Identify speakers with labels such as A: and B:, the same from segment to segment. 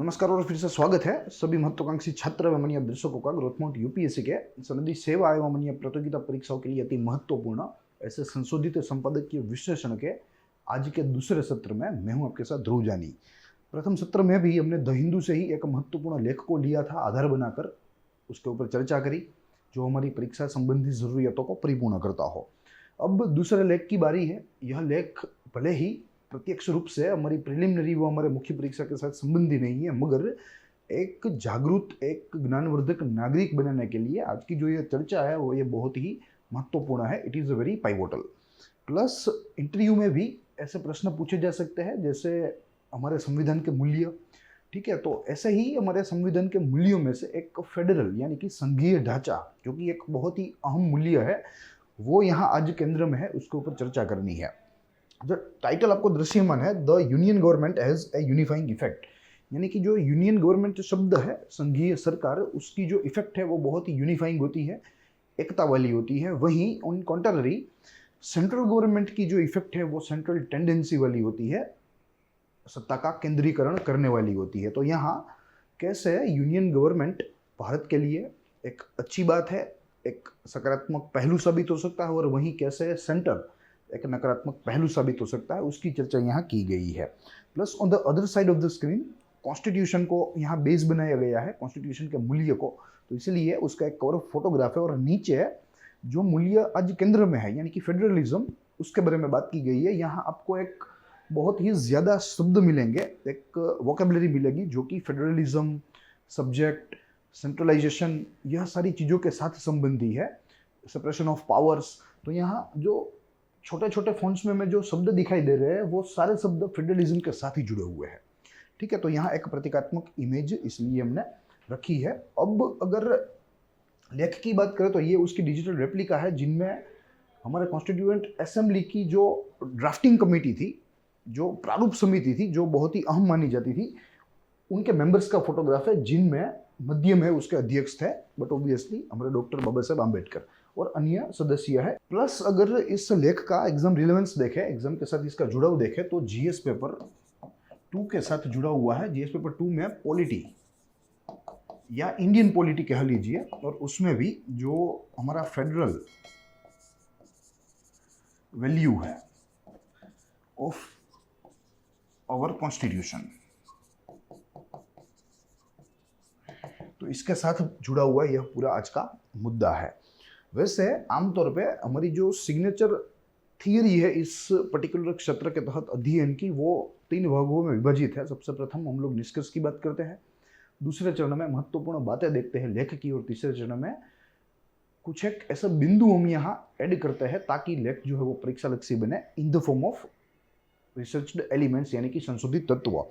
A: नमस्कार और फिर से स्वागत है सभी महत्वाकांक्षी छात्र एवं अन्य दर्शकों का ग्रोथ माउंट यूपीएससी के सनदी सेवा एवं अन्य प्रतियोगिता परीक्षाओं के लिए अति महत्वपूर्ण ऐसे संशोधित संपादकीय विश्लेषण के आज के दूसरे सत्र में मैं हूं आपके साथ ध्रुव जानी। प्रथम सत्र में भी हमने द हिंदू से ही एक महत्वपूर्ण लेख को लिया था आधार बनाकर, उसके ऊपर चर्चा करी जो हमारी परीक्षा संबंधी जरूरियतों को परिपूर्ण करता हो। अब दूसरे लेख की बारी है। यह लेख भले ही प्रत्यक्ष रूप से हमारी प्रिलिमिनरी व हमारे मुख्य परीक्षा के साथ संबंधी नहीं है, मगर एक जागरूक एक ज्ञानवर्धक नागरिक बनाने के लिए आज की जो ये चर्चा है वो ये बहुत ही महत्वपूर्ण है। It is a very pivotal. Plus interview में भी ऐसे प्रश्न पूछे जा सकते हैं जैसे हमारे संविधान के मूल्य, ठीक है, तो ऐसे ही हमारे संविधान के मूल्यों में से एक फेडरल यानी कि संघीय ढांचा जो कि एक बहुत ही अहम मूल्य है वो यहाँ आज केंद्र में है, उसके ऊपर चर्चा करनी है। जो टाइटल आपको दृश्यमान है, the union government has a unifying effect, यानी कि जो यूनियन गवर्नमेंट शब्द है, संघीय सरकार, उसकी जो इफेक्ट है वो बहुत ही यूनिफाइंग होती है, एकता वाली होती है। वहीं ऑन कॉन्ट्ररी सेंट्रल गवर्नमेंट की जो इफेक्ट है वो सेंट्रल टेंडेंसी वाली होती है, सत्ता का केंद्रीकरण करने वाली होती है। तो यहाँ कैसे यूनियन गवर्नमेंट भारत के लिए एक अच्छी बात है, एक सकारात्मक पहलू साबित हो सकता है, और वहीं कैसे सेंटर एक नकारात्मक पहलू साबित हो सकता है, उसकी चर्चा यहाँ की गई है। Plus on the other side of the screen constitution को यहाँ बेस बनाया गया है, कॉन्स्टिट्यूशन के मूल्य को, तो इसलिए उसका एक कवर फोटोग्राफ है और नीचे जो मूल्य आज केंद्र में है यानी कि फेडरलिज्म, उसके बारे में बात की गई है। यहाँ आपको एक बहुत ही ज़्यादा शब्द मिलेंगे, एक वोकेबलरी मिलेगी जो कि फेडरलिज्म, सब्जेक्ट, सेंट्रलाइजेशन, यह सारी चीज़ों के साथ संबंधी है, सेपरेशन ऑफ पावर्स। तो यहाँ जो छोटे छोटे फॉन्ट्स में जो शब्द दिखाई दे रहे हैं वो सारे शब्द फेडरलिज्म के साथ ही जुड़े हुए हैं, ठीक है। तो यहाँ एक प्रतीकात्मक इमेज इसलिए हमने रखी है। अब अगर लेख की बात करें तो ये उसकी डिजिटल रेप्लिका है जिनमें हमारे कॉन्स्टिट्यूएंट असेंबली की जो ड्राफ्टिंग कमेटी थी, जो प्रारूप समिति थी, जो बहुत ही अहम मानी जाती थी, उनके मेंबर्स का फोटोग्राफ है, जिनमें मध्य में उसके अध्यक्ष थे बट ऑब्वियसली हमारे डॉक्टर बाबा साहब आम्बेडकर और अन्य सदस्य है। प्लस अगर इस लेख का एग्जाम रिलेवेंस देखें, एग्जाम के साथ इसका जुड़ाव देखें, तो जीएस पेपर 2 के साथ जुड़ा हुआ है। जीएस पेपर 2 में पॉलिटी या इंडियन पॉलिटी कह लीजिए, और उसमें भी जो हमारा फेडरल वैल्यू है ऑफ आवर कॉन्स्टिट्यूशन, तो इसके साथ जुड़ा हुआ यह पूरा आज का मुद्दा है। वैसे आमतौर पे हमारी जो सिग्नेचर थियरी है इस पर्टिकुलर क्षेत्र के तहत अध्ययन की, वो 3 भागों में विभाजित है। सबसे प्रथम हम लोग निष्कर्ष की बात करते हैं, दूसरे चरण में महत्वपूर्ण बातें देखते हैं लेख की, और तीसरे चरण में कुछ एक ऐसा बिंदु हम यहाँ ऐड करते हैं ताकि लेख जो है वो परीक्षा लक्ष्य बने in the form of researched elements यानी कि संशोधित तत्व।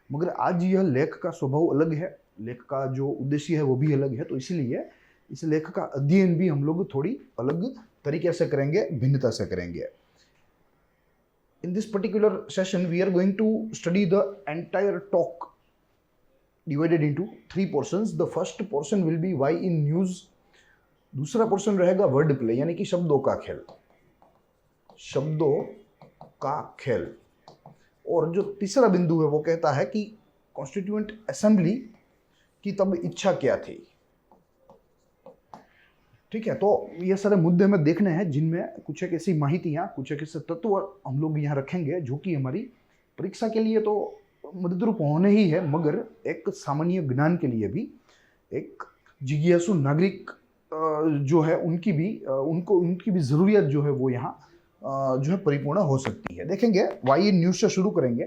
A: मगर आज यह लेख का स्वभाव अलग है, लेख का जो उद्देश्य है वो भी अलग है, तो इसलिए इस लेख का अध्ययन भी हम लोग थोड़ी अलग तरीके से करेंगे, भिन्नता से करेंगे। In this particular session we are going to study the entire talk divided into 3 portions. The first portion will be why in news, दूसरा पोर्शन रहेगा वर्ड प्ले यानी कि शब्दों का खेल, शब्दों का खेल, और जो तीसरा बिंदु है वो कहता है कि कॉन्स्टिट्यूएंट असेंबली की तब इच्छा क्या थी, ठीक है। तो ये सारे मुद्दे में देखने हैं जिनमें कुछ एक ऐसी माहितियाँ, कुछ एक ऐसे तत्व हम लोग यहाँ रखेंगे जो कि हमारी परीक्षा के लिए तो मददरूप होने ही है, मगर एक सामान्य ज्ञान के लिए भी, एक जिज्ञासु नागरिक जो है उनकी भी ज़रूरियत जो है वो यहाँ जो है परिपूर्ण हो सकती है। देखेंगे वाई न्यूज़ से शुरू करेंगे।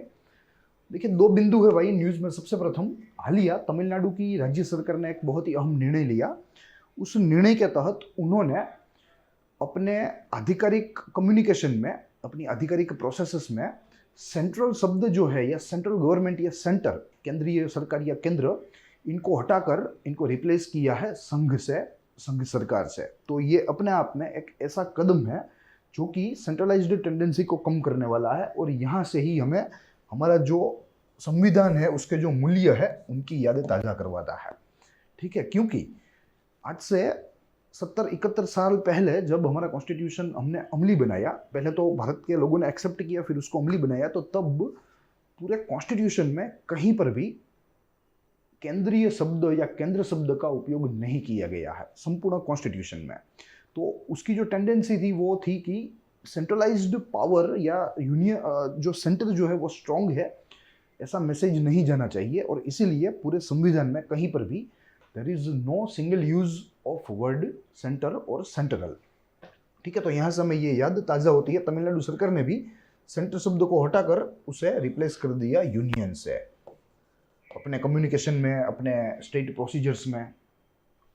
A: देखिए 2 बिंदु है वाई न्यूज़ में। सबसे प्रथम, हालिया तमिलनाडु की राज्य सरकार ने एक बहुत ही अहम निर्णय लिया। उस निर्णय के तहत उन्होंने अपने आधिकारिक कम्युनिकेशन में, अपनी आधिकारिक प्रोसेसेस में सेंट्रल शब्द जो है या सेंट्रल गवर्नमेंट या सेंटर, केंद्रीय सरकार या केंद्र, इनको हटाकर इनको रिप्लेस किया है संघ से, संघ सरकार से। तो ये अपने आप में एक ऐसा कदम है जो कि सेंट्रलाइज्ड टेंडेंसी को कम करने वाला है, और यहाँ से ही हमें हमारा जो संविधान है उसके जो मूल्य है उनकी यादें ताज़ा करवाता है, ठीक है। क्योंकि आज से 70-71 साल पहले जब हमारा कॉन्स्टिट्यूशन हमने अमली बनाया, पहले तो भारत के लोगों ने एक्सेप्ट किया, फिर उसको अमली बनाया, तो तब पूरे कॉन्स्टिट्यूशन में कहीं पर भी केंद्रीय शब्द या केंद्र शब्द का उपयोग नहीं किया गया है संपूर्ण कॉन्स्टिट्यूशन में। तो उसकी जो टेंडेंसी थी वो थी कि सेंट्रलाइज्ड पावर या यूनियन जो सेंटर जो है वो स्ट्रांग है, ऐसा मैसेज नहीं जाना चाहिए। और इसीलिए पूरे संविधान में कहीं पर भी there is no single use of word centre और सेंट्रल। ठीक है, तो यहाँ से हमें ये याद ताज़ा होती है, तमिलनाडु सरकार ने भी सेंटर शब्द को हटाकर उसे रिप्लेस कर दिया यूनियन से अपने कम्युनिकेशन में, अपने स्टेट प्रोसीजर्स में,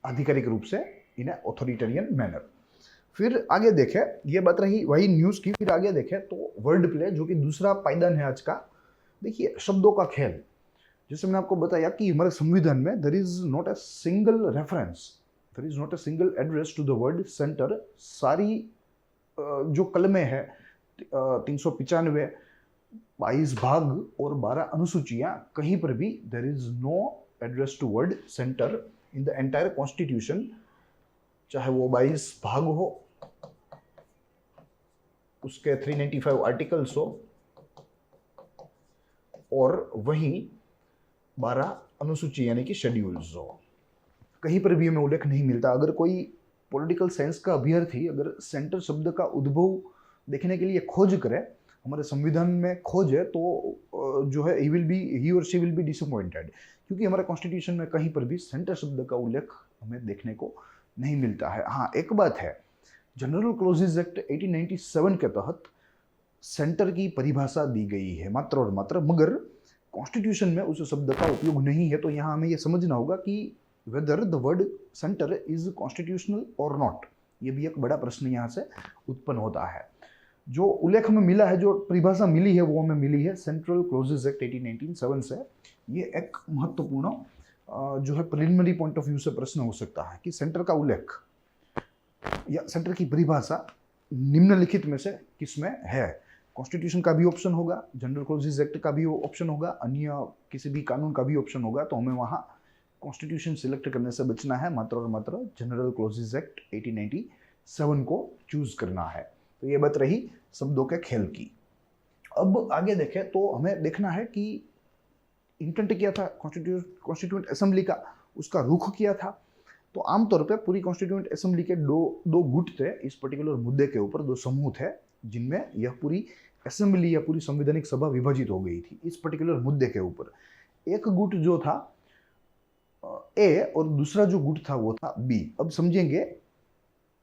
A: आधिकारिक रूप से इन ऑथोरिटेरियन मैनर। फिर आगे देखें, ये बात रही वही न्यूज़ की। फिर आगे देखें तो वर्ड प्ले, जो कि दूसरा पायदान है आज का। देखिए, शब्दों का खेल, जैसे मैंने आपको बताया कि हमारे संविधान में there is not a single reference, there is not a single address to the word centre. सारी जो कलमें हैं 395, 22 भाग और 12 अनुसूचियां, कहीं पर भी there is no address to word centre in the entire constitution, चाहे वो 22 भाग हो, उसके 395 आर्टिकल्स हो, और वहीं 12 अनुसूची यानी कि शेड्यूल्स हो, कहीं पर भी हमें उल्लेख नहीं मिलता। अगर कोई पॉलिटिकल साइंस का अभ्यर्थी अगर सेंटर शब्द का उद्भव देखने के लिए खोज करे, हमारे संविधान में खोजे, तो जो है ही और शी विल बी डिसअपॉइंटेड, क्योंकि हमारे कॉन्स्टिट्यूशन में कहीं पर भी सेंटर शब्द का उल्लेख हमें देखने को नहीं मिलता है। हाँ, एक बात है, जनरल क्लॉजेज एक्ट 1897 के तहत सेंटर की परिभाषा दी गई है मात्र और मात्र, मगर कॉन्स्टिट्यूशन में उस शब्द का उपयोग नहीं है। तो यहाँ हमें यह समझना होगा कि whether the word centre is constitutional और नॉट, ये भी एक बड़ा प्रश्न यहाँ से उत्पन्न होता है। जो उल्लेख हमें मिला है, जो परिभाषा मिली है, वो हमें मिली है सेंट्रल क्लॉजेज एक्ट 1897 से। ये एक महत्वपूर्ण जो है प्रिलिमिनरी पॉइंट ऑफ व्यू से प्रश्न हो सकता है कि सेंटर का उल्लेख या सेंटर की परिभाषा निम्नलिखित में से किसमें है। कॉन्स्टिट्यूशन का भी ऑप्शन होगा, जनरल क्लॉजेज एक्ट का भी ऑप्शन होगा, अन्य किसी भी कानून का भी ऑप्शन होगा। तो हमें वहाँ कॉन्स्टिट्यूशन सिलेक्ट करने से बचना है, मात्र और मात्र जनरल क्लॉजेज एक्ट 1897 को चूज करना है। तो ये बात रही शब्दों के खेल की। अब आगे देखें तो हमें देखना है कि इंटेंट क्या था कॉन्स्टिट्यूएंट असेंबली का, उसका रुख क्या था। तो आमतौर पे पूरी कॉन्स्टिट्यूएंट असेंबली के दो गुट थे इस पर्टिकुलर मुद्दे के ऊपर, दो समूह थे जिनमें यह पूरी असेंबली या पूरी संवैधानिक सभा विभाजित हो गई थी इस पर्टिकुलर मुद्दे के ऊपर। एक गुट जो था ए और दूसरा जो गुट था वो था बी। अब समझेंगे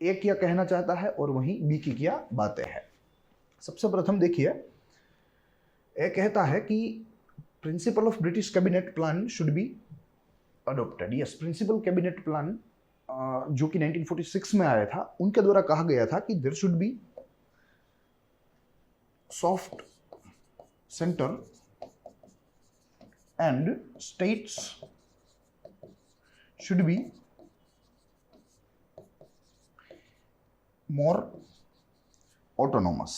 A: ए क्या कहना चाहता है और वहीं बी की क्या बातें हैं। सबसे प्रथम देखिए, ए कहता है कि principle of British cabinet plan should be adopted. Yes, principle cabinet plan जो कि 1946 में आया था, उनके द्वारा कहा गया था कि there should be soft centre and states should be more autonomous।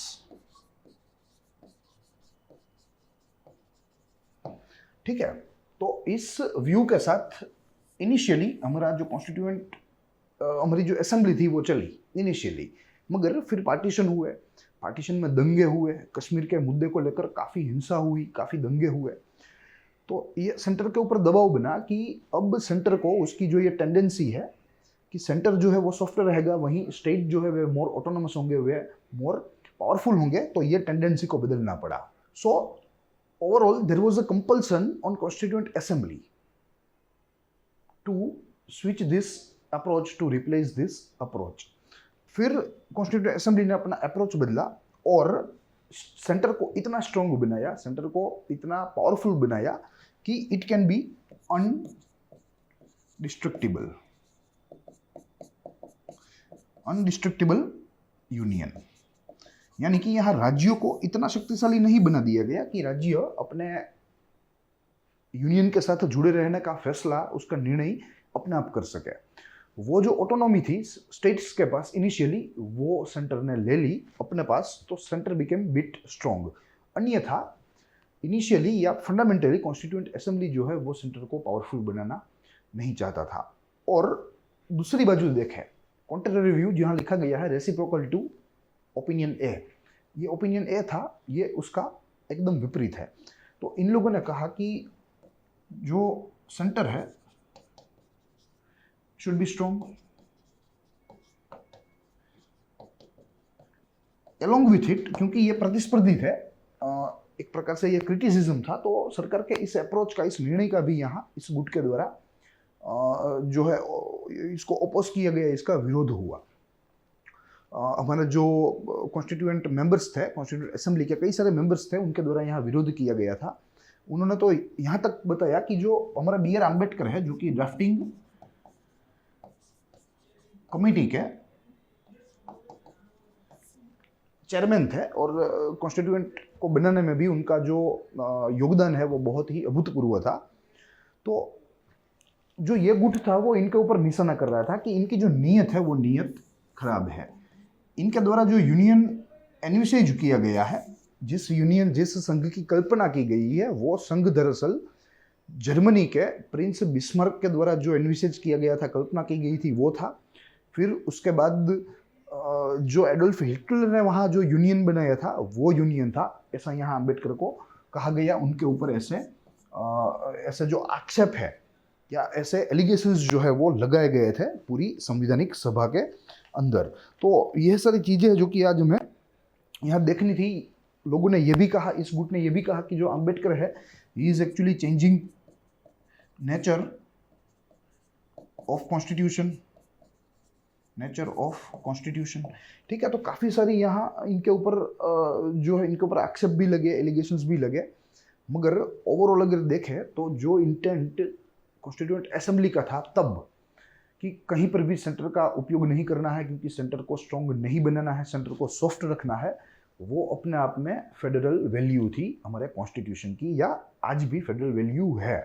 A: ठीक है, तो इस व्यू के साथ इनिशियली हमारा जो कॉन्स्टिट्यूएंट हमारी जो असेंबली थी वो चली इनिशियली, मगर फिर पार्टीशन हुए, पार्टीशन में दंगे हुए, कश्मीर के मुद्दे को लेकर काफ़ी हिंसा हुई, काफ़ी दंगे हुए। तो ये सेंटर के ऊपर दबाव बना कि अब सेंटर को उसकी जो ये टेंडेंसी है कि सेंटर जो है वो सॉफ्ट रहेगा, वहीं स्टेट जो है वे मोर ऑटोनोमस होंगे, वे मोर पावरफुल होंगे, तो ये टेंडेंसी को बदलना पड़ा। So overall there was a compulsion on constituent assembly to switch this approach to replace this approach. फिर कॉन्स्टिट्यूएंट असेंबली ने अपना अप्रोच बदला और सेंटर को इतना स्ट्रॉन्ग बनाया, सेंटर को इतना पावरफुल बनाया कि it can be indestructible union. यानी कि यहां राज्यों को इतना शक्तिशाली नहीं बना दिया गया कि राज्य अपने यूनियन के साथ जुड़े रहने का फैसला, उसका निर्णय अपने आप कर सके। वो जो ऑटोनॉमी थी स्टेट्स के पास इनिशियली, वो सेंटर ने ले ली अपने पास, तो सेंटर बिकेम बिट स्ट्रॉन्ग। अन्यथा इनिशियली या फंडामेंटली कॉन्स्टिट्यूएंट असेंबली जो है वो सेंटर को पावरफुल बनाना नहीं चाहता था। और दूसरी बाजू देखें, कॉन्ट्ररी व्यू जहाँ लिखा गया है रेसिप्रोकल टू ओपिनियन ए, ये ओपिनियन ए था, ये उसका एकदम विपरीत है। तो इन लोगों ने कहा कि जो सेंटर है should be strong, along with it, क्योंकि ये प्रतिस्पर्धी थे, एक प्रकार से ये क्रिटिसिज्म था, तो सरकार के इस अप्रोच का, इस निर्णय का भी यहाँ इस गुट के द्वारा जो है इसको ओपोज किया गया, इसका विरोध हुआ। हमारे जो कॉन्स्टिट्यूएंट मेंबर्स थे, कॉन्स्टिट्यूएंट असेंबली के कई सारे मेंबर्स थे, उनके द्वारा यहाँ विरोध किया गया था। उन्होंने तो यहाँ तक बताया कि जो हमारा बी आर अम्बेडकर है, जो कि ड्राफ्टिंग कमेटी के चेयरमैन थे और कॉन्स्टिट्यूएंट को बनाने में भी उनका जो योगदान है वो बहुत ही अभूतपूर्व था। तो जो ये गुट था वो इनके ऊपर निशाना कर रहा था कि इनकी जो नीयत है वो नीयत खराब है। इनके द्वारा जो यूनियन एनविसेज किया गया है, जिस संघ की कल्पना की गई है, वो संघ दरअसल जर्मनी के प्रिंस बिस्मार्क के द्वारा जो एनविसेज किया गया था, कल्पना की गई थी, वो था। फिर उसके बाद जो एडोल्फ हिटलर ने वहाँ जो यूनियन बनाया था वो यूनियन था, ऐसा यहाँ अम्बेडकर को कहा गया। उनके ऊपर ऐसे जो आक्षेप है या ऐसे एलिगेशंस जो है वो लगाए गए थे पूरी संवैधानिक सभा के अंदर। तो यह सारी चीज़ें जो कि आज हमें यहाँ देखनी थी। लोगों ने ये भी कहा, इस गुट ने ये भी कहा कि जो अम्बेडकर है, he is actually changing nature of constitution, ठीक है। तो काफ़ी सारी यहाँ इनके ऊपर जो है इनके ऊपर आक्षेप भी लगे, एलिगेशंस भी लगे, मगर ओवरऑल अगर देखें तो जो इंटेंट कॉन्स्टिट्यूएंट असेंबली का था तब, कि कहीं पर भी सेंटर का उपयोग नहीं करना है, क्योंकि सेंटर को स्ट्रॉन्ग नहीं बनाना है, सेंटर को सॉफ्ट रखना है, वो अपने आप में फेडरल वैल्यू थी हमारे कॉन्स्टिट्यूशन की, या आज भी फेडरल वैल्यू है।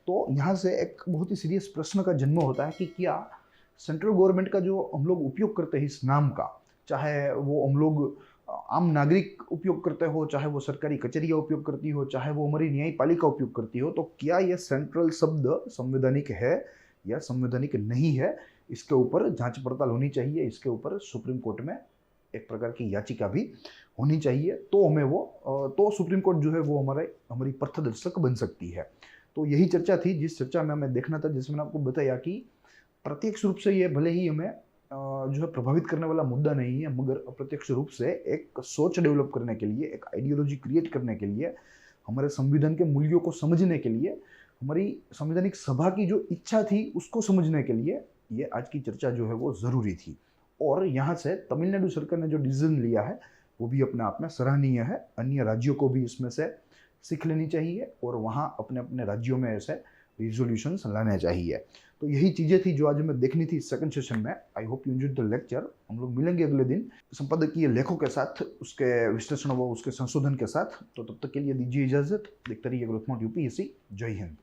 A: तो यहाँ से एक बहुत ही सीरियस प्रश्न का जन्म होता है कि क्या सेंट्रल गवर्नमेंट का जो हम लोग उपयोग करते हैं इस नाम का, चाहे वो हम लोग आम नागरिक उपयोग करते हो, चाहे वो सरकारी कचहरियाँ उपयोग करती हो, चाहे वो हमारी न्यायपालिका उपयोग करती हो, तो क्या ये सेंट्रल शब्द संवैधानिक है या संवैधानिक नहीं है, इसके ऊपर जांच पड़ताल होनी चाहिए। इसके ऊपर सुप्रीम कोर्ट में एक प्रकार की याचिका भी होनी चाहिए, तो हमें तो सुप्रीम कोर्ट जो है वो हमारी पथदर्शक बन सकती है। तो यही चर्चा थी, जिस चर्चा में हमें देखना था, जिसमें आपको बताया कि प्रत्यक्ष रूप से ये भले ही हमें जो है प्रभावित करने वाला मुद्दा नहीं है, मगर अप्रत्यक्ष रूप से एक सोच डेवलप करने के लिए, एक आइडियोलॉजी क्रिएट करने के लिए, हमारे संविधान के मूल्यों को समझने के लिए, हमारी संवैधानिक सभा की जो इच्छा थी उसको समझने के लिए ये आज की चर्चा जो है वो ज़रूरी थी। और यहाँ से तमिलनाडु सरकार ने जो डिसीजन लिया है वो भी अपने आप में सराहनीय है। अन्य राज्यों को भी इसमें से सीख लेनी चाहिए और वहाँ अपने अपने राज्यों में ऐसे रिजोल्यूशंस लाने चाहिए। तो यही चीज़ें थी जो आज हमें देखनी थी सेकंड सेशन में। I hope you enjoyed the lecture. हम लोग मिलेंगे अगले दिन संपादकीय लेखों के साथ, उसके विश्लेषण व उसके संशोधन के साथ। तो तब तक के लिए दीजिए इजाज़त। देखते रहिए ग्रोथमोट यूपीएससी। जय हिंद।